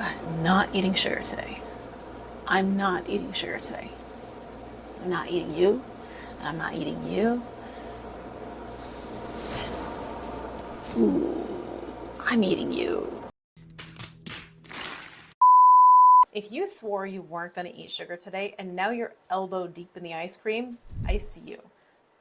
I'm not eating sugar today. I'm not eating sugar today. I'm not eating you, and I'm not eating you. Ooh, I'm eating you. If you swore you weren't going to eat sugar today and now you're elbow deep in the ice cream, I see you.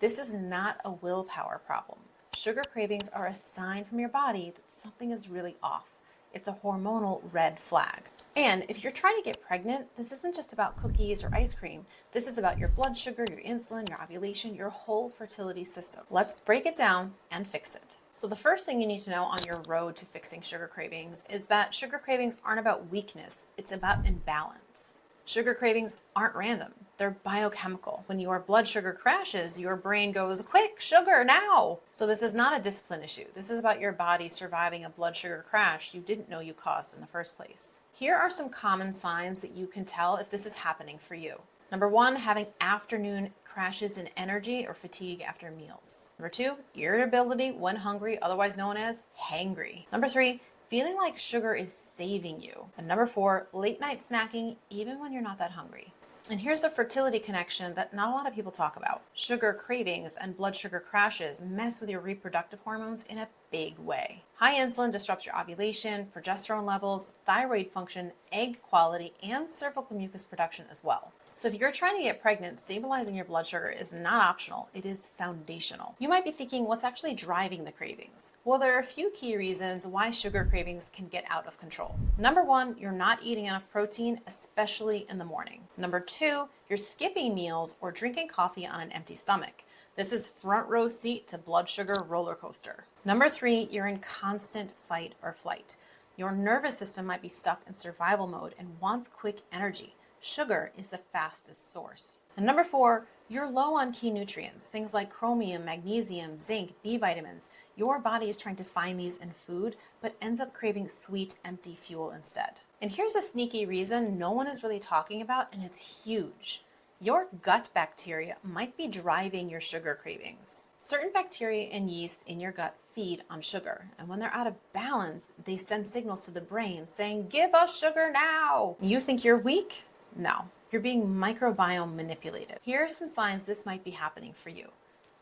This is not a willpower problem. Sugar cravings are a sign from your body that something is really off. It's a hormonal red flag. And if you're trying to get pregnant, this isn't just about cookies or ice cream. This is about your blood sugar, your insulin, your ovulation, your whole fertility system. Let's break it down and fix it. So the first thing you need to know on your road to fixing sugar cravings is that sugar cravings aren't about weakness, it's about imbalance. Sugar cravings aren't random, they're biochemical. When your blood sugar crashes, your brain goes, quick, sugar, now! So this is not a discipline issue. This is about your body surviving a blood sugar crash you didn't know you caused in the first place. Here are some common signs that you can tell if this is happening for you. Number 1, having afternoon crashes in energy or fatigue after meals. Number 2, irritability when hungry, otherwise known as hangry. Number 3, feeling like sugar is saving you. And number 4, late night snacking even when you're not that hungry. And here's the fertility connection that not a lot of people talk about. Sugar cravings and blood sugar crashes mess with your reproductive hormones in a big way. High insulin disrupts your ovulation, progesterone levels, thyroid function, egg quality, and cervical mucus production as well. So if you're trying to get pregnant, stabilizing your blood sugar is not optional, it is foundational. You might be thinking, what's actually driving the cravings? Well, there are a few key reasons why sugar cravings can get out of control. Number 1, you're not eating enough protein, especially in the morning. Number 2, you're skipping meals or drinking coffee on an empty stomach. This is front row seat to blood sugar roller coaster. Number 3, you're in constant fight or flight. Your nervous system might be stuck in survival mode and wants quick energy. Sugar is the fastest source. And number 4, you're low on key nutrients, things like chromium, magnesium, zinc, B vitamins. Your body is trying to find these in food, but ends up craving sweet, empty fuel instead. And here's a sneaky reason no one is really talking about, and it's huge. Your gut bacteria might be driving your sugar cravings. Certain bacteria and yeast in your gut feed on sugar, and when they're out of balance, they send signals to the brain saying, give us sugar now. You think you're weak? No, you're being microbiome manipulated. Here are some signs this might be happening for you.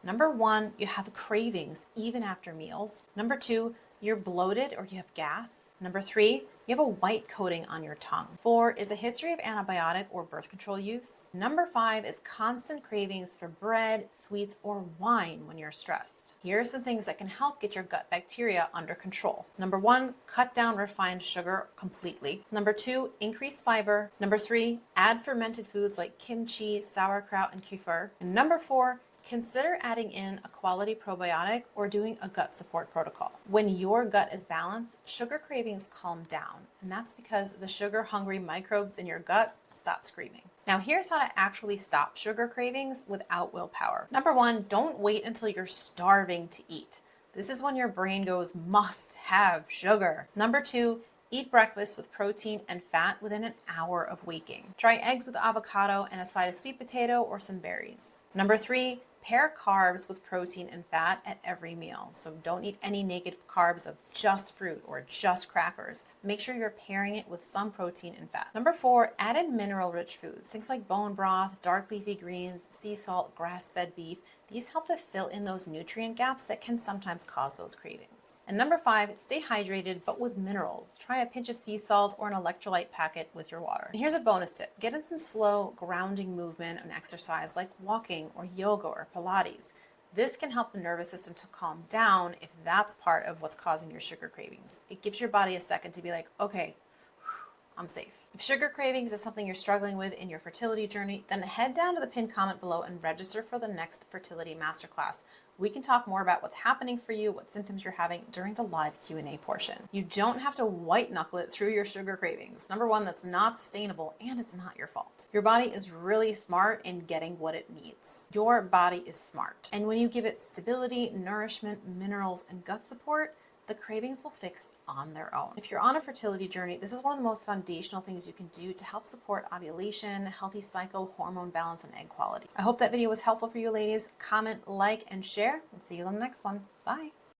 Number 1, you have cravings even after meals. Number 2, you're bloated or you have gas. Number 3, you have a white coating on your tongue. 4 is a history of antibiotic or birth control use. Number 5 is constant cravings for bread, sweets, or wine when you're stressed. Here are some things that can help get your gut bacteria under control. Number 1, cut down refined sugar completely. Number 2, increase fiber. Number 3, add fermented foods like kimchi, sauerkraut, and kefir. And number 4, consider adding in a quality probiotic or doing a gut support protocol. When your gut is balanced, sugar cravings calm down, and that's because the sugar-hungry microbes in your gut stop screaming. Now here's how to actually stop sugar cravings without willpower. Number 1, don't wait until you're starving to eat. This is when your brain goes, must have sugar. Number 2, eat breakfast with protein and fat within an hour of waking. Try eggs with avocado and a side of sweet potato or some berries. Number 3, pair carbs with protein and fat at every meal. So don't eat any naked carbs of just fruit or just crackers. Make sure you're pairing it with some protein and fat. Number 4, add in mineral-rich foods. Things like bone broth, dark leafy greens, sea salt, grass-fed beef. These help to fill in those nutrient gaps that can sometimes cause those cravings. And number 5, stay hydrated but with minerals. Try a pinch of sea salt or an electrolyte packet with your water. And here's a bonus tip. Get in some slow grounding movement and exercise like walking or yoga or Pilates. This can help the nervous system to calm down if that's part of what's causing your sugar cravings. It gives your body a second to be like, okay, I'm safe. If sugar cravings is something you're struggling with in your fertility journey, then head down to the pinned comment below and register for the next Fertility Masterclass. We can talk more about what's happening for you, what symptoms you're having during the live Q&A portion. You don't have to white knuckle it through your sugar cravings. Number 1, that's not sustainable and it's not your fault. Your body is really smart in getting what it needs. Your body is smart. And when you give it stability, nourishment, minerals, and gut support, the cravings will fix on their own. If you're on a fertility journey, this is one of the most foundational things you can do to help support ovulation, healthy cycle, hormone balance, and egg quality. I hope that video was helpful for you ladies. Comment, like, and share, and see you on the next one. Bye.